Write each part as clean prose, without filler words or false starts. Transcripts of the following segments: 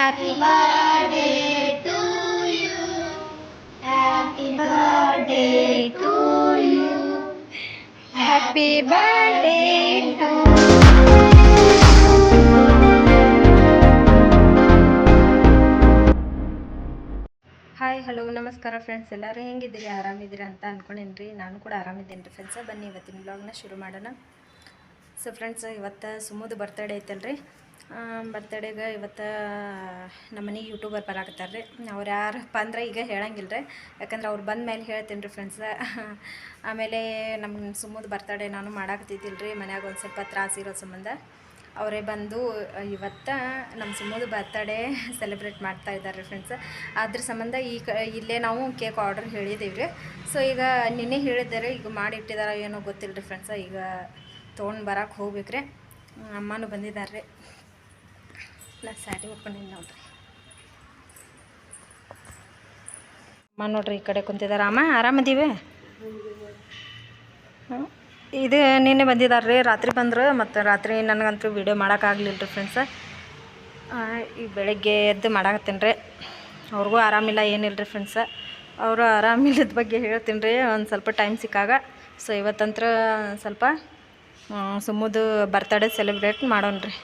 Happy birthday to you. Happy birthday to you. Happy birthday to hi hello ನಮಸ್ಕಾರ friends, ಎಲ್ಲರೂ ಹೆಂಗಿದ್ದೀರಿ? ಆರಾಮಿದ್ದೀರಿ ಅಂತ ಅಂದ್ಕೊಂಡೇನ್ರಿ. ನಾನು ಕೂಡ ಆರಾಮಿದ್ದೇನೆ ರೀ ಫ್ರೆಂಡ್ಸ. ಬನ್ನಿ ಇವತ್ತಿನ ಬ್ಲಾಗ್ನ ಶುರು ಮಾಡೋಣ. ಸೊ ಫ್ರೆಂಡ್ಸ್, ಇವತ್ತು ಸುಮ್ಮದು ಬರ್ತಡೇ ಐತಲ್ರಿ. ಬರ್ತಡೇಗೆ ಇವತ್ತು ನಮ್ಮ ಮನೆಗೆ ಯೂಟ್ಯೂಬರ್ ಬರಾಕತ್ತಾರೆ ರೀ. ಅವ್ರು ಯಾರಪ್ಪ ಅಂದ್ರೆ ಈಗ ಹೇಳಂಗಿಲ್ಲ ರೀ, ಯಾಕಂದ್ರೆ ಅವ್ರು ಬಂದ ಮೇಲೆ ಹೇಳ್ತೀನಿ ರೀ ಫ್ರೆಂಡ್ಸ. ಆಮೇಲೆ ನಮ್ಮ ಸುಮ್ಮದು ಬರ್ತಡೇ ನಾನು ಮಾಡಾಕತ್ತಿದ್ದಿಲ್ಲ ರೀ, ಮನ್ಯಾಗ ಒಂದು ಸ್ವಲ್ಪ ತ್ರಾಸಿರೋ ಸಂಬಂಧ ಅವರೇ ಬಂದು ಇವತ್ತು ನಮ್ಮ ಸುಮ್ಮದು ಬರ್ತಡೇ ಸೆಲೆಬ್ರೇಟ್ ಮಾಡ್ತಾ ಇದ್ದಾರೆ ರೀ ಫ್ರೆಂಡ್ಸ್. ಅದ್ರ ಸಂಬಂಧ ಇಲ್ಲೇ ನಾವು ಕೇಕ್ ಆರ್ಡರ್ ಹೇಳಿದ್ದೀವಿ ರೀ. ಸೊ ಈಗ ನಿನ್ನೆ ಹೇಳಿದ್ದಾರೆ, ಈಗ ಮಾಡಿಟ್ಟಿದ್ದಾರೆ ಏನೋ ಗೊತ್ತಿಲ್ಲ ರೀ ಫ್ರೆಂಡ್ಸ. ಈಗ ತೊಗೊಂಡು ಬರೋಕೆ ಹೋಗ್ಬೇಕ್ರಿ. ಅಮ್ಮನೂ ಬಂದಿದ್ದಾರೆ ರೀ. ನಾನು ಸ್ಯಾಟಿ ಉಟ್ಕೊಂಡಿನಿ ನೋಡ್ರಿ. ಅಮ್ಮ ನೋಡ್ರಿ ಈ ಕಡೆ ಕುಂತಿದ್ದಾರೆ. ಅಮ್ಮ ಆರಾಮದೀವಿ? ಇದು ನಿನ್ನೆ ಬಂದಿದ್ದಾರೆ ರೀ, ರಾತ್ರಿ ಬಂದರು. ಮತ್ತು ರಾತ್ರಿ ನನಗಂತೂ ವೀಡಿಯೋ ಮಾಡೋಕ್ಕಾಗಲಿಲ್ಲ ರೀ ಫ್ರೆಂಡ್ಸ. ಈಗ ಬೆಳಗ್ಗೆ ಎದ್ದು ಮಾಡಾಕತ್ತೀನಿ ರೀ. ಅವ್ರಿಗೂ ಆರಾಮಿಲ್ಲ, ಏನಿಲ್ಲ ರೀ ಫ್ರೆಂಡ್ಸ. ಅವರು ಆರಾಮಿಲ್ಲದ ಬಗ್ಗೆ ಹೇಳ್ತೀನಿ ರೀ ಒಂದು ಸ್ವಲ್ಪ ಟೈಮ್ ಸಿಕ್ಕಾಗ. ಸೊ ಇವತ್ತಂತ್ರ ಸ್ವಲ್ಪ ಸುಮ್ಮದು ಬರ್ತಡೇ ಸೆಲೆಬ್ರೇಟ್ ಮಾಡೋಣ ರೀ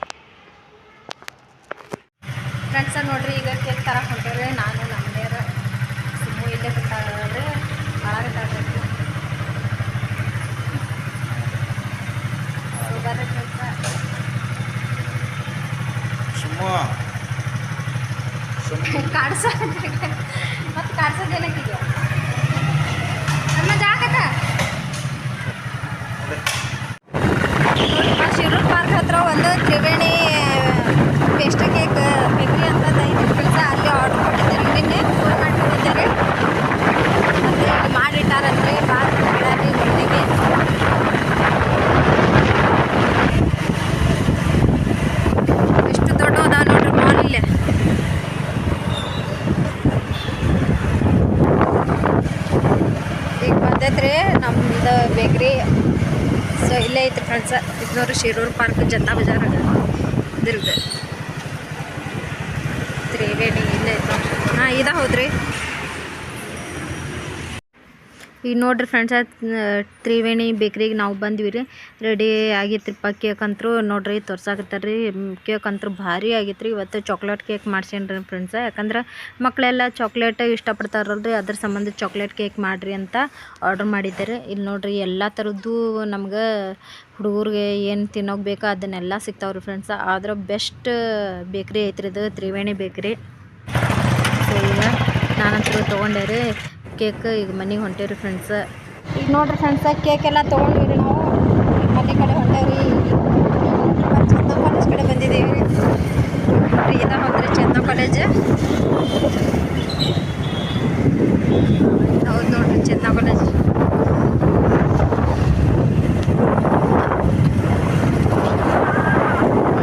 ಫ್ರೆಂಡ್ಸ. ನೋಡಿರಿ ಈಗ ಕೇಕ್ ತರಕ್ಕೆ ಹೊಂಟೇವ್ರಿ. ನಾನು ನಮ್ಮನೇರ ಸುಮ್ಮು ಇಲ್ಲೇ ಬರ್ತಾಳ್ರಿ, ಹಾಳಾಗತ್ತಾಳ್ರಿ. ಬರ್ರಿ ಫ್ರೆಂಡ್ಸ. ಕಾಡ್ಸ ಮತ್ತು ಕಾಡ್ಸೋದೇನಕ್ಕಿದೆ ನಮ್ಮ ಜಾಗದ ಶಿರೂರು ಪಾರ್ಕ್ ಹತ್ರ ಒಂದು ತ್ರಿವೇಣಿ ಪೇಸ್ಟ್ರಿ ಕೇಕ್ ಬೇಕ್ರಿ ಅಂತ ಐತಿ ಫ್ರೆಂಡ್ಸ. ಅಲ್ಲಿ ಆರ್ಡ್ರ್ ಕೊಟ್ಟಿದ್ದಾರೆ, ನಿನ್ನೆ ಫೋನ್ ಮಾಡಿಕೊಂಡಿದ್ದಾರೆ. ಮತ್ತು ಮಾಡಿಟ್ಟಾರಂದ್ರೆ ಬಾತ್ ಬಿಡಾರಿ ಒಳ್ಳೆಗೆ. ಎಷ್ಟು ದೊಡ್ಡದ ನೋಡ್ರಿ ಮಾಲ್ ಇಲ್ಲೇ. ಈಗ ಬಂದೈತ್ರಿ ನಮ್ದು ಬೇಕ್ರಿ. ಸೊ ಇಲ್ಲೇ ಐತ್ರಿ ಫ್ರೆಂಡ್ಸ. ಇದು ನೋಡ್ರಿ ಶಿರೂರು ಪಾರ್ಕ್ ಜನತಾ ಬಜಾರ್ ಇದ್ರದ್ದು ತ್ರಿವೇಣಿ ಇಲ್ಲೇ ಐತೆ ನೋಡ್ರಿ. ಹಾಂ ಇದ ಹೌದ್ರಿ. ಈಗ ನೋಡ್ರಿ ಫ್ರೆಂಡ್ಸ, ತ್ರಿವೇಣಿ ಬೇಕ್ರಿಗೆ ನಾವು ಬಂದ್ವಿ ರೀ. ರೆಡಿ ಆಗಿತ್ರಿಪ್ಪ ಕೇಕ್ ಅಂತೂ ನೋಡ್ರಿ ತೋರ್ಸಾಕತ್ತಾರೆ ರೀ. ಕೇಕ್ ಅಂತೂ ಭಾರಿ ಆಗಿತ್ತು ರೀ. ಇವತ್ತು ಚಾಕ್ಲೇಟ್ ಕೇಕ್ ಮಾಡ್ಸೇನ್ರಿ ಫ್ರೆಂಡ್ಸ. ಯಾಕಂದ್ರೆ ಮಕ್ಕಳೆಲ್ಲ ಚಾಕ್ಲೇಟ್ ಇಷ್ಟಪಡ್ತಾರಲ್ರಿ, ಅದ್ರ ಸಂಬಂಧ ಚಾಕ್ಲೇಟ್ ಕೇಕ್ ಮಾಡಿರಿ ಅಂತ ಆರ್ಡ್ರ್ ಮಾಡಿದ್ದಾರೆ. ಇಲ್ಲಿ ನೋಡ್ರಿ ಎಲ್ಲ ಥರದ್ದು ನಮ್ಗೆ ಹುಡುಗರಿಗೆ ಏನು ತಿನ್ನೋಕೆ ಬೇಕೋ ಅದನ್ನೆಲ್ಲ ಸಿಗ್ತಾವ್ರಿ ಫ್ರೆಂಡ್ಸ. ಆದ್ರೆ ಬೆಸ್ಟ್ ಬೇಕ್ರಿ ಐತ್ರಿ ಇದು ತ್ರಿವೇಣಿ ಬೇಕ್ರಿ. ಸೊ ಈಗ ನಾನಂತೂ ತೊಗೊಂಡೆ ರೀ ಕೇಕ್. ಈಗ ಮನೆಗೆ ಹೊಂಟೇವ್ರಿ ಫ್ರೆಂಡ್ಸ. ಈಗ ನೋಡ್ರಿ ಫ್ರೆಂಡ್ಸ, ಕೇಕ್ ಎಲ್ಲ ತೊಗೊಂಡ್ವಿ ರೀ ನಾವು. ಮನೆ ಕಡೆ ಹೊಂಟೇವ್ರಿ. ಚಂದ ಕಾಲೇಜ್ ಕಡೆ ಬಂದಿದ್ದೀವಿ ರೀ. ಇದ ಹೋದ್ರಿ ಚಂದ ಕಾಲೇಜ್. ಹೌದು ನೋಡ್ರಿ ಚಂದ ಕಾಲೇಜ್.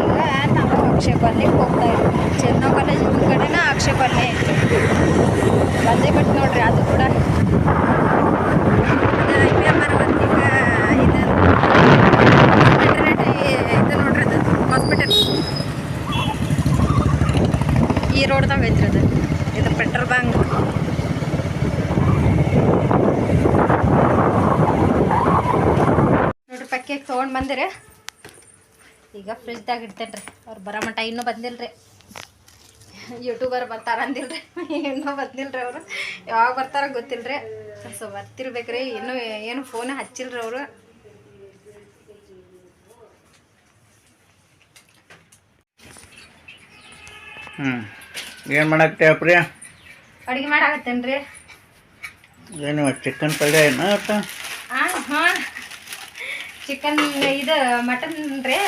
ಈಗ ನಾವು ಅಕ್ಷಯ ಕಾಲನಿಗೆ ಹೋಗ್ತಾ ಇದ್ವಿ. ಚಂದ ಕಾಲೇಜ್ ಮುಂದ್ಗಡೆನ ಅಕ್ಷಯ ಕಾಲನಿ ಬಂದೇ ಬಿಟ್ಟು ನೋಡ್ರಿ. ಅದು ಕೂಡ ಇದು ನೋಡ್ರಿ, ಅದು ಹಾಸ್ಪಿಟಲ್ ಈ ರೋಡ್ದಾಗ ಐತ್ರಿ. ಅದು ಇದು ಪೆಟ್ರೋಲ್ ಬಂಕ್. ನೋಡ್ರಿ ಕೇಕ್ ತೊಗೊಂಡು ಬಂದಿರಿ. ಈಗ ಫ್ರಿಜ್ದಾಗ ಇಡ್ತೇನೆ ರೀ. ಅವ್ರು ಬರೋ ಮಟ್ಟ ಇನ್ನೂ ಬಂದಿಲ್ಲ ರೀ. ಯೂಟ್ಯೂಬರ್ ಬರ್ತಾರ ಅಂದಿಲ್ರಿ, ಇನ್ನೂ ಬಂದಿಲ್ರಿ ಅವರು. ಯಾವಾಗ ಬರ್ತಾರ ಗೊತ್ತಿಲ್ಲ ರೀ. ಸೊ ಬರ್ತಿರ್ಬೇಕ್ರಿ. ಇನ್ನೂ ಏನು ಫೋನ್ ಹಚ್ಚಿಲ್ರಿ ಅವರು. ಏನು ಮಾಡಾಕ್ತೇವ ಪ್ರಿಯ? ಅಡುಗೆ ಮಾಡಾಕತ್ತೇನೆ ರೀ. ಏನು ಚಿಕನ್ ಪಲ್ಯ ಏನು? ಹಾಂ ಚಿಕನ್ ಇದು ಮಟನ್ ರೀ.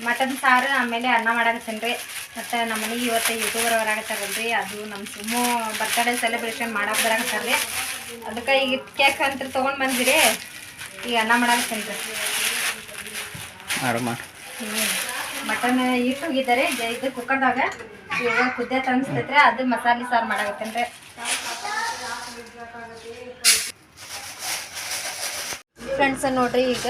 ಮಟನ್ ಸಾರು, ಆಮೇಲೆ ಅನ್ನ ಮಾಡಾಕತ್ತೇನೆ ರೀ. ಮತ್ತು ನಮ್ಮ ಮನೆಗೆ ಇವತ್ತು ಯೂಟ್ಯೂಬರ್ ಬರಾಕತ್ತಾರಲ್ರಿ. ಅದು ನಮ್ಮ ಸುಮ್ಮು ಬರ್ತಡೇ ಸೆಲೆಬ್ರೇಷನ್ ಮಾಡಕ್ಕೆ ಬರಾಕತ್ತಾರ ರೀ. ಅದಕ್ಕೆ ಈಗ ಕೇಕ್ ಅಂತ ತೊಗೊಂಡು ಬಂದಿರಿ. ಈಗ ಅನ್ನ ಮಾಡಾಕತ್ತೇನೆ ರೀ. ಮಟನ್ ಇಟ್ಟು ಹೋಗಿದ್ದಾರೆ ಇದು ಕುಕ್ಕರ್ದಾಗ. ಇವಾಗ ಕುದ್ದೆ ಅನಿಸ್ತೈತ್ರಿ. ಅದು ಮಸಾಲೆ ಸಾರು ಮಾಡಾಕತ್ತೇನೆ ರೀ ಫ್ರೆಂಡ್ಸ್. ನೋಡ್ರಿ ಈಗ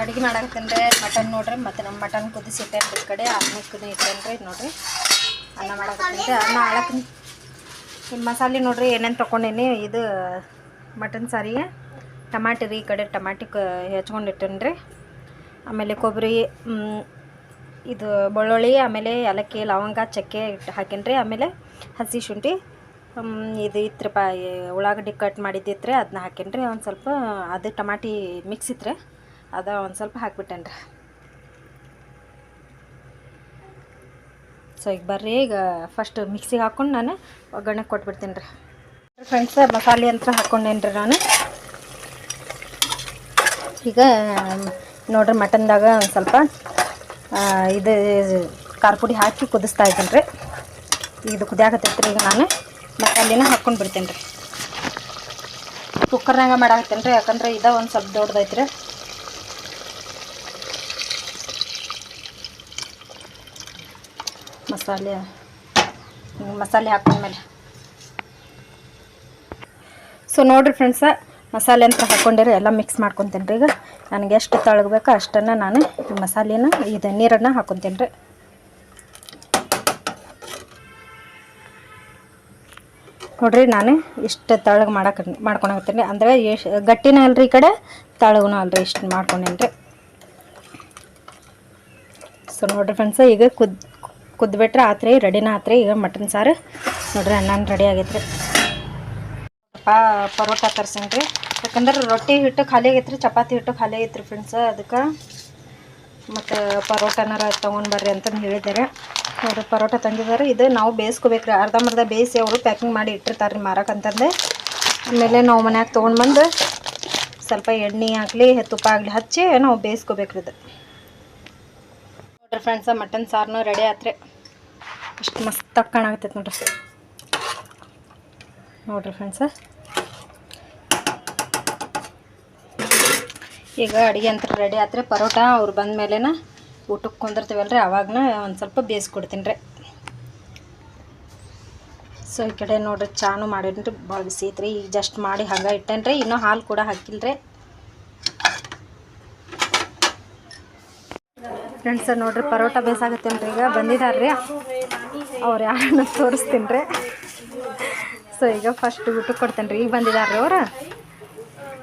ಅಡುಗೆ ಮಾಡಾಕತ್ತೇನೆ ರೀ. ಮಟನ್ ನೋಡ್ರಿ. ಮತ್ತು ನಮ್ಮ ಮಟನ್ ಕುದಿಸಿಟ್ಟೇನೆ ಈ ಕಡೆ. ಅನ್ನಕ್ಕೂ ಇಟ್ಟೇನೆ ರೀ ನೋಡ್ರಿ. ಅನ್ನ ಮಾಡಕತ್ತೀನಿ. ಅನ್ನ ಹಾಳಕ್ಕೆ ಈ ಮಸಾಲೆ ನೋಡ್ರಿ ಏನೇನು ತೊಗೊಂಡೀನಿ. ಇದು ಮಟನ್ ಸಾರಿಗೆ ಟಮಾಟಿ ರೀ, ಈ ಕಡೆ ಟಮಾಟಿ ಹೆಚ್ಕೊಂಡಿಟ್ಟೇನಿ ರೀ. ಆಮೇಲೆ ಕೊಬ್ಬರಿ, ಇದು ಬೆಳ್ಳುಳ್ಳಿ, ಆಮೇಲೆ ಏಲಕ್ಕಿ, ಲವಂಗ, ಚಕ್ಕೆ ಇಟ್ಟು ಹಾಕೀನಿ ರೀ. ಆಮೇಲೆ ಹಸಿ ಶುಂಠಿ, ಇದು ಇತ್ತು ರೀ ಉಳ್ಳಾಗಡ್ಡಿ ಕಟ್ ಮಾಡಿದ್ದಿತ್ತು ರೀ, ಅದನ್ನ ಹಾಕೀನಿ ರೀ. ಒಂದು ಸ್ವಲ್ಪ ಅದು ಟಮಾಟಿ ಮಿಕ್ಸ್ ಇತ್ತು ರೀ, ಅದು ಒಂದು ಸ್ವಲ್ಪ ಹಾಕ್ಬಿಟ್ಟೇನಿ ರೀ. ಸೊ ಈಗ ಬರ್ರಿ, ಈಗ ಫಸ್ಟ್ ಮಿಕ್ಸಿಗೆ ಹಾಕ್ಕೊಂಡು ನಾನು ಒಗ್ಗರಣೆ ಕೊಟ್ಬಿಡ್ತೀನಿ ರೀ. ಫ್ರೆಂಡ್ಸ್, ಮಸಾಲೆ ಅಂತ ಹಾಕ್ಕೊಂಡೇನಿ ರೀ ನಾನು. ಈಗ ನೋಡ್ರಿ ಮಟನ್ದಾಗ ಒಂದು ಸ್ವಲ್ಪ ಇದು ಖಾರ ಪುಡಿ ಹಾಕಿ ಕುದಿಸ್ತಾ ಇದ್ದೀನಿ ರೀ. ಇದು ಕುದಿಯಾಕತ್ತೈತೆ ರೀ. ಈಗ ನಾನು ಮಸಾಲೆನ ಹಾಕ್ಕೊಂಡು ಬಿಡ್ತೀನಿ ರೀ. ಕುಕ್ಕರ್ನಾಗ ಮಾಡಾಕತ್ತೀನಿ ರೀ, ಯಾಕಂದ್ರೆ ಇದು ಒಂದು ಸ್ವಲ್ಪ ದೊಡ್ಡದೈತೆ ರೀ. ಮಸಾಲೆ ಹಾಕೊಂಡ್ಮೇಲೆ ಸೊ ನೋಡಿರಿ ಫ್ರೆಂಡ್ಸ, ಮಸಾಲೆ ಅಂತ ಹಾಕ್ಕೊಂಡಿರಿ, ಎಲ್ಲ ಮಿಕ್ಸ್ ಮಾಡ್ಕೊತೀನಿ ರೀ. ಈಗ ನನಗೆ ಎಷ್ಟು ತಳಗಬೇಕೋ ಅಷ್ಟನ್ನು ನಾನು ಈ ಮಸಾಲೆನ ಇದು ನೀರನ್ನು ಹಾಕ್ಕೊತೀನಿ ರೀ. ನೋಡಿರಿ, ನಾನು ಇಷ್ಟು ತಳಗೆ ಮಾಡ್ಕೊಳಕತ್ತೀನಿ. ಅಂದರೆ ಎಷ್ಟು ಗಟ್ಟಿನೂ ಅಲ್ರಿ, ಈ ಕಡೆ ತಳಗೂ ಅಲ್ರಿ, ಇಷ್ಟು ಮಾಡ್ಕೊಂಡೇನಿ ರೀ. ಸೊ ನೋಡಿರಿ ಫ್ರೆಂಡ್ಸ, ಈಗ ಕುದ್ಬಿಟ್ರೆ ಆತ್ರಿ, ರೆಡಿನ ಆತ್ರಿ. ಈಗ ಮಟನ್ ಸಾರು ನೋಡಿರಿ ಅನ್ನ ರೆಡಿ ಆಗೈತೆ ರೀ. ಪರೋಟ ತರ್ಸೀನಿ ರೀ, ಯಾಕಂದ್ರೆ ರೊಟ್ಟಿ ಹಿಟ್ಟು ಖಾಲಿ ಆಗೈತೆ ರೀ, ಚಪಾತಿ ಹಿಟ್ಟು ಖಾಲಿ ಆಗೈತೆ ರೀ ಫ್ರೆಂಡ್ಸ. ಅದಕ್ಕೆ ಮತ್ತು ಪರೋಟನಾರ ತೊಗೊಂಡು ಬರ್ರಿ ಅಂತಂದು ಹೇಳಿದ್ದಾರೆ. ನೋಡಿರಿ ಪರೋಟ ತಂದಿದ್ದಾರೆ. ಇದು ನಾವು ಬೇಯಿಸ್ಕೋಬೇಕ್ರಿ, ಅರ್ಧಂಬರ್ಧ ಬೇಯಿಸಿ ಅವರು ಪ್ಯಾಕಿಂಗ್ ಮಾಡಿ ಇಟ್ಟಿರ್ತಾರೆ ರೀ ಮಾರಕ್ಕಂತಂದು. ಆಮೇಲೆ ನಾವು ಮನ್ಯಾಗ ತೊಗೊಂಡು ಬಂದು ಸ್ವಲ್ಪ ಎಣ್ಣೆ ಆಗಲಿ ತುಪ್ಪ ಆಗಲಿ ಹಚ್ಚಿ ನಾವು ಬೇಯಿಸ್ಕೋಬೇಕ್ರಿ. ಇದು ನೋಡಿರಿ ಫ್ರೆಂಡ್ಸ, ಮಟನ್ ಸಾರನು ರೆಡಿ ಆತ್ರಿ. ಇಷ್ಟು ಮಸ್ತಾಗಿ ಕಾಣಾಕತ್ತೈತೆ ನೋಡ್ರಿ. ನೋಡಿರಿ ಫ್ರೆಂಡ್ಸ, ಈಗ ಅಡುಗೆ ಅಂತ ರೆಡಿ ಆತ್ರಿ. ಪರೋಟ ಅವ್ರು ಬಂದ ಮೇಲೆನ ಊಟಕ್ಕೆ ಕುಂದಿರ್ತೀವಲ್ರಿ, ಅವಾಗನ ಒಂದು ಸ್ವಲ್ಪ ಬೇಯಿಸ್ಕೊಡ್ತೀನಿ ರೀ. ಸೊ ಈ ಕಡೆ ನೋಡ್ರಿ ಚಾನು ಮಾಡೀನಿ ರೀ, ಭಾಳ ಬಿಸಿ ಐತ್ರಿ. ಈಗ ಜಸ್ಟ್ ಮಾಡಿ ಹಂಗೆ ಇಟ್ಟೇನಿ ರೀ, ಇನ್ನೂ ಹಾಲು ಕೂಡ ಹಾಕಿಲ್ಲ ರೀ. ಫ್ರೆಂಡ್ಸ ನೋಡ್ರಿ ಪರೋಟ ಬೇಯಿಸಾಗತ್ತೇನೆ ರೀ. ಈಗ ಬಂದಿದ್ದಾರೆ ರೀ ಅವ್ರು, ಯಾರನ್ನ ತೋರಿಸ್ತೀನಿ ರೀ. ಸೊ ಈಗ ಫಸ್ಟ್ ಊಟಕ್ಕೆ ಕೊಡ್ತೇನೆ ರೀ. ಈಗ ಬಂದಿದ್ದಾರೆ ರೀ ಅವ್ರು,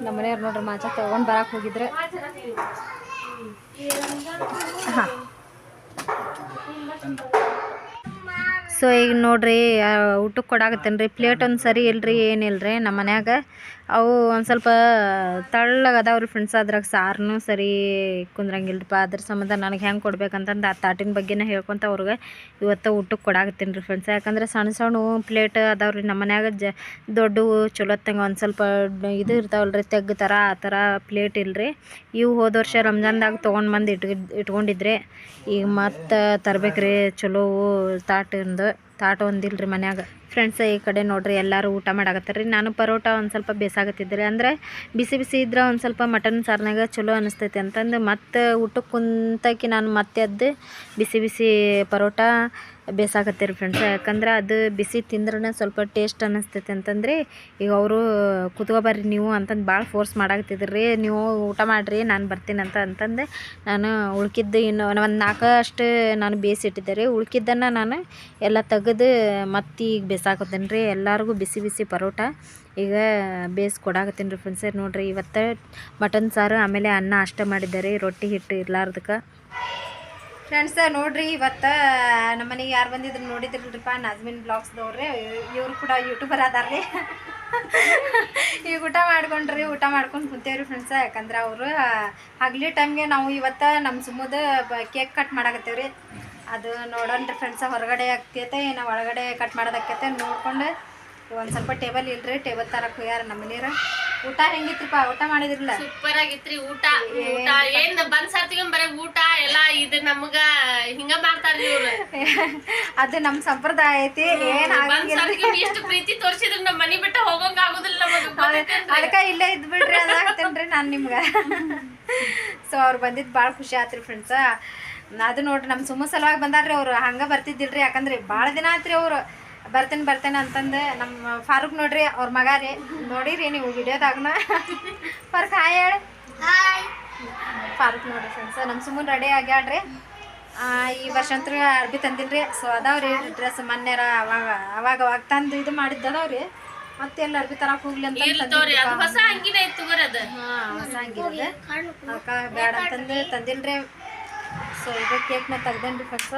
ನಮ್ಮ ಮನೆಯವ್ರು ನೋಡ್ರಿ ಮಾಚ ತೊಗೊಂಡು ಬರಕ್ಕೆ ಹೋಗಿದ್ರೆ. ಹಾಂ, ಸೊ ಈಗ ನೋಡ್ರಿ ಊಟಕ್ಕೆ ಕೊಡಾಕತ್ತೇನೆ ರೀ. ಪ್ಲೇಟ್ ಒಂದು ಸರಿ ಇಲ್ರಿ, ಏನಿಲ್ಲ ರೀ ನಮ್ಮ ಮನ್ಯಾಗ. ಅವು ಒಂದು ಸ್ವಲ್ಪ ತಳ್ಳಗೆ ಅದಾವ ರೀ ಫ್ರೆಂಡ್ಸ್. ಅದ್ರಾಗ ಸಾರನು ಸರಿ ಕುಂದ್ರಂಗಿಲ್ಲರಿಪ್ಪ. ಅದ್ರ ಸಂಬಂಧ ನನಗೆ ಹೆಂಗೆ ಕೊಡ್ಬೇಕಂತಂದು ಆ ತಾಟಿನ ಬಗ್ಗೆನೇ ಹೇಳ್ಕೊತ ಅವ್ರಿಗೆ ಇವತ್ತು ಊಟಕ್ಕೆ ಕೊಡಾಕತ್ತೀನಿ ರೀ ಫ್ರೆಂಡ್ಸ್. ಯಾಕಂದ್ರೆ ಸಣ್ಣ ಸಣ್ಣ ಪ್ಲೇಟ್ ಅದಾವ ರೀ ನಮ್ಮ ಮನ್ಯಾಗ. ದೊಡ್ಡವು ಚಲೋತ್ತಂಗೆ ಒಂದು ಸ್ವಲ್ಪ ಇದು ಇರ್ತಾವಲ್ರಿ ತೆಗ್ಗ ಥರ, ಆ ಥರ ಪ್ಲೇಟ್ ಇಲ್ಲರಿ. ಇವು ಹೋದ ವರ್ಷ ರಂಜಾನ್ದಾಗ ತೊಗೊಂಡು ಬಂದು ಇಟ್ಕೊಂಡಿದ್ರೆ. ಈಗ ಮತ್ತೆ ತರ್ಬೇಕ್ರಿ ಚಲೋವು ತಾಟ ಒಂದಿಲ್ಲ ರೀ ಮನ್ಯಾಗ. ಫ್ರೆಂಡ್ಸ್ ಈ ಕಡೆ ನೋಡ್ರಿ ಎಲ್ಲರೂ ಊಟ ಮಾಡಾಕತ್ತಾರೆ ರೀ. ನಾನು ಪರೋಟ ಒಂದು ಸ್ವಲ್ಪ ಬೇಯಿಸಾಕತ್ತಿದ್ದೆ ರೀ. ಅಂದರೆ ಬಿಸಿ ಬಿಸಿ ಇದ್ರೆ ಒಂದು ಸ್ವಲ್ಪ ಮಟನ್ ಸಾರ್ನಾಗ ಚಲೋ ಅನಿಸ್ತೈತಿ ಅಂತಂದು ಮತ್ತೆ ಊಟಕ್ಕೆ ಕುಂತಾಕಿ ನಾನು ಮತ್ತೆ ಎದ್ದು ಬಿಸಿ ಬಿಸಿ ಪರೋಟ ಬೇಯಿಸಾಕತ್ತೀರಿ ಫ್ರೆಂಡ್ಸ್. ಯಾಕಂದ್ರೆ ಅದು ಬಿಸಿ ತಿಂದ್ರೆ ಸ್ವಲ್ಪ ಟೇಸ್ಟ್ ಅನ್ನಿಸ್ತೈತಿ ಅಂತಂದ್ರೆ ಈಗ ಅವರು ಕುತ್ಕೊಬರ್ರಿ ನೀವು ಅಂತಂದು ಭಾಳ ಫೋರ್ಸ್ ಮಾಡಾಕತ್ತಿದ್ರು ರೀ. ನೀವು ಊಟ ಮಾಡಿರಿ ನಾನು ಬರ್ತೀನಿ ಅಂತಂದು ನಾನು ಉಳ್ಕಿದ್ದು ಇನ್ನು ಒಂದು 4 ಅಷ್ಟು ನಾನು ಬೇಯಿಸಿಟ್ಟಿದ್ದೆ ರೀ. ಉಳ್ಕಿದ್ದನ್ನು ನಾನು ಎಲ್ಲ ತೆಗೆದು ಮತ್ತೆ ಈಗ ಬೇಯಿಸಾಕತ್ತೀನಿ ರೀ. ಎಲ್ಲರಿಗೂ ಬಿಸಿ ಬಿಸಿ ಪರೋಟ ಈಗ ಬೇಯಿಸ್ಕೊಡಾಕತ್ತೀನಿ ರೀ ಫ್ರೆಂಡ್ಸ್. ನೋಡಿರಿ ಇವತ್ತು ಮಟನ್ ಸಾರು ಆಮೇಲೆ ಅನ್ನ ಅಷ್ಟೇ ಮಾಡಿದ್ದಾರೆ, ರೊಟ್ಟಿ ಹಿಟ್ಟು ಇರ್ಲಾರ್ದಕ್ಕೆ. ಫ್ರೆಂಡ್ಸ್ ನೋಡ್ರಿ ಇವತ್ತು ನಮ್ಮ ಮನೆಗೆ ಯಾರು ಬಂದಿದ್ರು ನೋಡಿದ್ರಲ್ರಿಪ್ಪ, ನಾಜ್ಮಿನ್ ಬ್ಲಾಗ್ಸ್ದವ್ರೆ. ಇವರು ಕೂಡ ಯೂಟ್ಯೂಬರ್ ಅದಾರ್ರಿ. ಈಗ ಊಟ ಮಾಡ್ಕೊಂಡ್ರಿ, ಊಟ ಮಾಡ್ಕೊಂಡು ಕುಂತೇವ್ರಿ ಫ್ರೆಂಡ್ಸ. ಯಾಕಂದ್ರೆ ಅವರು ಹಗಲಿ ಟೈಮ್ಗೆ ನಾವು ಇವತ್ತು ನಮ್ಮ ಸುಮ್ಮದ ಕೇಕ್ ಕಟ್ ಮಾಡಾಕತ್ತೇವ್ರಿ. ಅದು ನೋಡೋಣ್ರಿ ಫ್ರೆಂಡ್ಸ, ಹೊರಗಡೆ ಆಕೈತೆ ಏನೋ ಒಳಗಡೆ ಕಟ್ ಮಾಡೋದಕ್ಕೈತೆ ನೋಡ್ಕೊಂಡು. ಒಂದು ಸ್ವಲ್ಪ ಟೇಬಲ್ ಇಲ್ರಿ, ಟೇಬಲ್ ತರಕ್ಕೆ ಹೋಗ್ಯಾರ ನಮ್ಮ ಮನೆಯವ್ರ. ಊಟ ಹೆಂಗಿತ್ರಿಪ್ಪ? ಊಟ ಮಾಡಿದ್ರಲ್ಲ? ಸೂಪರ್ ಆಗಿತ್ರಿ ಊಟ. ಊಟ ಏನ್ ಬಂದ್ ಸರ್ತಿಗೆ ಬರೀ ಊಟ ಎಲ್ಲ ಇದು ನಮ್ಗ ಹಿಂಗ ಮಾಡ್ತಾರ್ರಿ ಇವ್ರು. ಅದು ನಮ್ಮ ಸಂಪ್ರದಾಯ ಐತಿ. ಏನ್ ಎಷ್ಟು ಪ್ರೀತಿ ತೋರ್ಸಿದ್ರು ನಮ್ಮ ಮನಿ ಬಿಟ್ಟು ಹೋಗೋಂಗ ಆಗುದಿಲ್ಲ ನಮಗ. ಅದಕ್ಕೆ ಇಲ್ಲೇ ಇದ್ ಬಿಡ್ರಿ ಅದಾಗ್ತೇನ್ರಿ ನಾನು ನಿಮ್ಗೆ. ಸೊ ಅವ್ರು ಬಂದಿದ್ದು ಭಾಳ ಖುಷಿ ಆತ್ರಿ ಫ್ರೆಂಡ್ಸ. ಅದು ನೋಡ್ರಿ ನಮ್ಮ ಸುಮ್ಮ ಸಲುವಾಗಿ ಬಂದಾರ್ರಿ ಅವ್ರು, ಹಂಗೆ ಬರ್ತಿದ್ದಿಲ್ರಿ. ಯಾಕಂದ್ರೆ ಭಾಳ ದಿನ ಆತ್ರಿ ಅವರು ಬರ್ತೇನೆ ಅಂತಂದು. ನಮ್ಮ ಫಾರೂಕ್ ನೋಡ್ರಿ ಅವ್ರ ಮಗ ರೀ, ನೋಡಿರಿ ನೀವು ವಿಡಿಯೋದಾಗನ. ಫಾರೂಕ್ ಹಾಯ್ ಹೇಳಿ. ಫಾರೂಕ್ ನೋಡ್ರಿ ಫ್ರೆಂಡ್ಸ್ ನಮ್ಮ ಸುಮ್ಮನೆ ರೆಡಿ ಆಗ್ಯಾಳ್ರಿ. ಈ ವರ್ಷ ಅಂತೂ ಅರ್ಬಿ ತಂದಿಲ್ರಿ. ಸೊ ಅದಾವ್ರಿ ಡ್ರೆಸ್ ಮೊನ್ನೆರ ಅವಾಗ ತಂದು ಇದು ಮಾಡಿದ್ದದಾವ್ರಿ. ಮತ್ತೆ ಎಲ್ಲ ಅರ್ಬಿ ತರಕ್ ಹೋಗ್ಲಿ ಅಂತ ಹೊಸ ಅಂಗಿನ ಇತ್ತು ಬರೋದು. ಹೊಸ ಅಂಗಿರದ ಅದಕ್ಕೆ ಬೇಡ ಅಂತಂದು ತಂದಿಲ್ರಿ. ಸೊ ಈಗ ಕೇಕ್ನ ತೆಗ್ದೇನ್ರಿ ಫಸ್ಟ್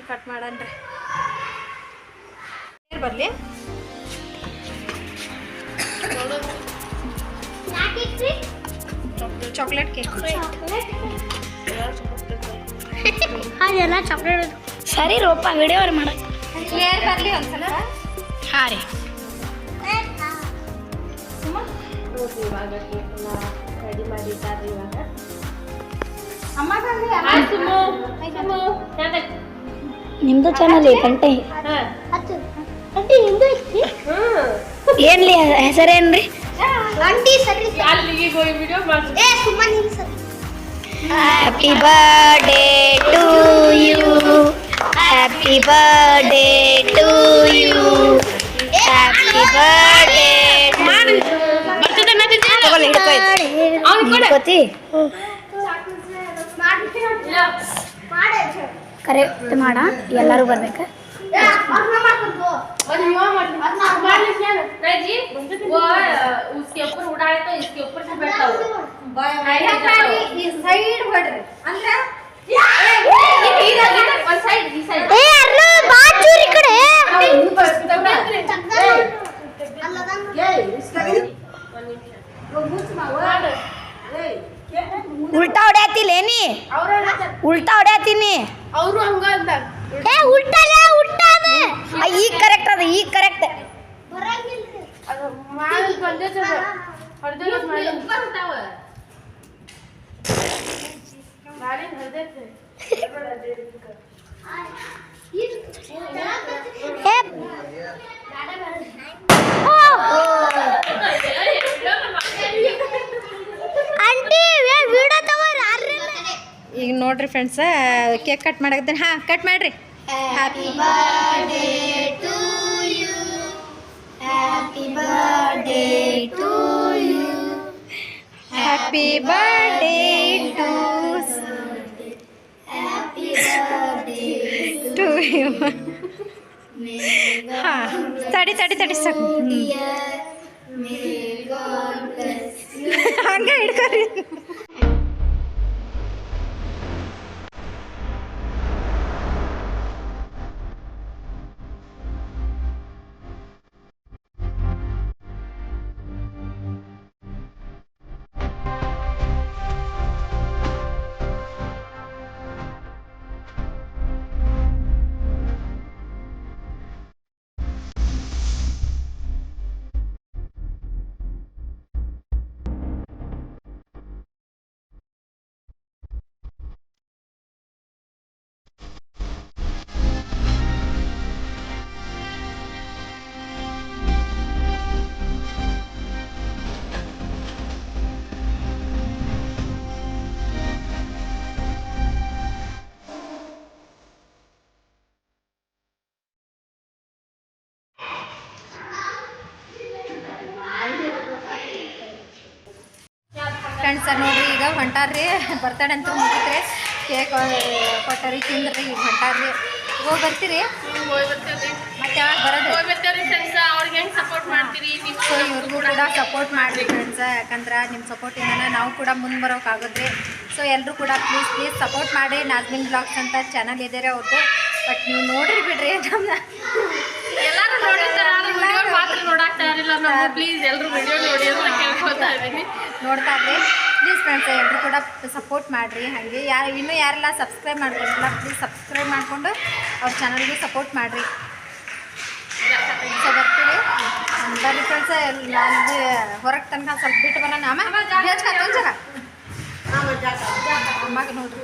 ಕಟ್ ಮಾಡನ್ರಿ. ಬರ್ಲಿ ಚಾಕ್ಲೇಟ್ ಕೇಕ್ ಅದೆಲ್ಲ ಚಾಕ್ಲೇಟ್ ಸರಿ ರೂಪ ವಿಡಿಯೋ ಮಾಡಕ್ಕೆ ಬರ್ಲಿ ಒಂದ್ಸಲ. ಹಾಂ ರೀ ನೋಡ್ರಿ ಇವಾಗ ಕೇಕ್ನ ರೆಡಿ ಮಾಡಿದ್ದಾರೆ. ಇವಾಗ ಅಮ್ಮ ನಿಮ್ದು ಚಾನಲ್ ಗಂಟೆ ಏನ್ಲಿ ಹೆಸರೇನ್ರಿ? Happy birthday to you, happy birthday to you, happy birthday ಹಿಡ್ಕೋತಿ ಕರೆಕ್ಟ್ ಮಾಡ. ಎಲ್ಲರೂ ಬರ್ಬೇಕ. उसके ऊपर उड़ाए तो इसके ऊपर से बैठा हुआ ಈ ಸೈಡ್ ಹೊಡ್ರಿ ಅಂದ್ರೆ ಉಲ್ಟಾ ಹೊಡ್ಯಾತಿಲೇನಿ, ಉಲ್ಟಾ ಹೊಡ್ಯಾತೀನಿ. ಅವರು ಹಂಗ ಅಂದಾಗ ಈಗ ಕರೆಕ್ಟ್ ಅದ, ಈಗ ಕರೆಕ್ಟ್. ಅದು ಮಾಡಿ ಬಂದೈತೆ ಹೊಡೆದ ಮಾಡಿ ಬರ್ತಾವ ಗಾಡಿ ಹೊಡೆದೈತೆ. ಈಗ ನೋಡ್ರಿ ಫ್ರೆಂಡ್ಸ್ ಕೇಕ್ ಕಟ್ ಮಾಡಕತ್ತೇನೆ. ಹಾಂ ಕಟ್ ಮಾಡ್ರಿ. Happy birthday to you, happy birthday to you, happy birthday to happy birthday to you. ಹಾಂ ತಡಿ ಸಾಕು. ಹಂಗೆ ಹಿಡ್ಕೊರಿ. ಫ್ರೆಂಡ್ಸ್ ನೋಡ್ರಿ ಈಗ ಹೊಂಟಾರ್ರಿ. ಬರ್ತಡೇ ಅಂತ ಮುಗಿತ್ರಿ, ಕೇಕ್ ಕೊಟ್ಟರಿ ತಿಂದ್ರಿ. ಈಗ ಹೊಂಟಾರ್ರಿ. ಹೋಗಿ ಬರ್ತೀರಿ ಮತ್ತೆ ಯಾವಾಗ ಬರೋದು? ಅವ್ರಿಗೆ ಹೆಂಗ್ ಸಪೋರ್ಟ್ ಮಾಡ್ತೀರಿ? ಸೊ ಇವ್ರಿಗೂ ಕೂಡ ಸಪೋರ್ಟ್ ಮಾಡಿರಿ ಫ್ರೆಂಡ್ಸ್. ಯಾಕಂದ್ರೆ ನಿಮ್ಮ ಸಪೋರ್ಟಿಂದ ನಾವು ಕೂಡ ಮುಂದೆ ಬರೋಕ್ಕಾಗೋದ್ರಿ. ಸೊ ಎಲ್ಲರೂ ಕೂಡ ಪ್ಲೀಸ್ ಸಪೋರ್ಟ್ ಮಾಡಿ. ನಾಜ್ಮಿನ್ ಬ್ಲಾಗ್ಸ್ ಅಂತ ಚಾನಲ್ ಇದ್ದಾರೆ ಅವ್ರದ್ದು. ಬಟ್ ನೀವು ನೋಡ್ರಿ ಬಿಡ್ರಿ, ನಮ್ನ ಎಲ್ಲರೂ ಮಾತ್ರ ನೋಡಾಕ್ತಾ ಇರಲಿಲ್ಲ. ಪ್ಲೀಸ್ ಎಲ್ಲರೂ ವಿಡಿಯೋ ನೋಡಿ ಅಂತ ಕೇಳ್ಕೊತಾ ಇದ್ದೀನಿ. ನೋಡ್ತಾ ಇರ್ರಿ ಪ್ಲೀಸ್ ಫ್ರೆಂಡ್ಸ್. ಎಲ್ಲರೂ ಕೂಡ ಸಪೋರ್ಟ್ ಮಾಡಿರಿ. ಹಾಗೆ ಇನ್ನೂ ಯಾರೆಲ್ಲ ಸಬ್ಸ್ಕ್ರೈಬ್ ಮಾಡ್ಕೊಂಡಿಲ್ಲ ಪ್ಲೀಸ್ ಸಬ್ಸ್ಕ್ರೈಬ್ ಮಾಡಿಕೊಂಡು ಅವ್ರ ಚಾನಲ್ಗೆ ಸಪೋರ್ಟ್ ಮಾಡಿರಿ. ಸೊ ಬರ್ತೀವಿ ಬರ್ರಿ ಫ್ರೆಂಡ್ಸ್. ಅಲ್ಲಿ ಹೊರಗೆ ತನಕ ಸ್ವಲ್ಪ ಬಿಟ್ಟು ಬರೋಣ. ಅಮ್ಮಗೆ ನೋಡ್ರಿ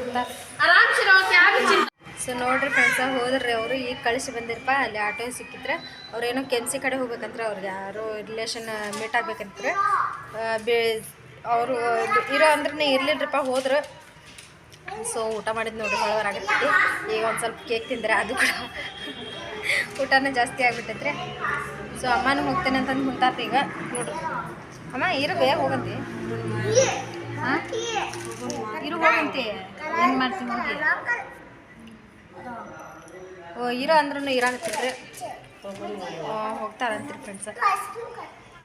ಸೊ ನೋಡ್ರಿ ಫ್ರೆಂಡ್ಸ್ ಹೋದ್ರಿ ಅವರು. ಈಗ ಕಳಿಸಿ ಬಂದಿರಪ್ಪ. ಅಲ್ಲಿ ಆಟೋ ಸಿಕ್ಕಿದ್ರೆ ಅವ್ರೇನೋ ಕೆನ್ಸಿ ಕಡೆ ಹೋಗ್ಬೇಕಂದ್ರೆ ಅವ್ರಿಗೆ ಯಾರೋ ರಿಲೇಷನ್ ಮೀಟ್ ಆಗ್ಬೇಕಂದ್ರೆ ಅವರು ಇರೋ ಅಂದ್ರೆ ಇರ್ಲಿಲ್ರಿಪ್ಪ ಹೋದ್ರು. ಸೊ ಊಟ ಮಾಡಿದ್ದು ನೋಡಿ ಹೊಳವರಾಗತ್ತೈತಿ. ಈಗ ಒಂದು ಸ್ವಲ್ಪ ಕೇಕ್ ತಿಂದರೆ ಅದು ಕೂಡ ಊಟನೇ ಜಾಸ್ತಿ ಆಗಿಬಿಟ್ಟೈತ್ರಿ. ಸೊ ಅಮ್ಮನೂ ಹೋಗ್ತೇನೆ ಅಂತಂದು ಮುಂತಾರ್ರಿ. ಈಗ ನೋಡ್ರಿ ಅಮ್ಮ ಇರು ಬೇಗ ಹೋಗಂತಿ. ಹಾಂ ಇರು ಹೋಗಂತಿ. ಏನು ಮಾಡ್ತೀನಿ ಹೋಗಿ ಓ ಇರೋ ಅಂದ್ರೂ ಇರಾಕತ್ತಿದ್ರಿ ಹೋಗ್ತಾರಂತೀರಿ ಫ್ರೆಂಡ್ಸ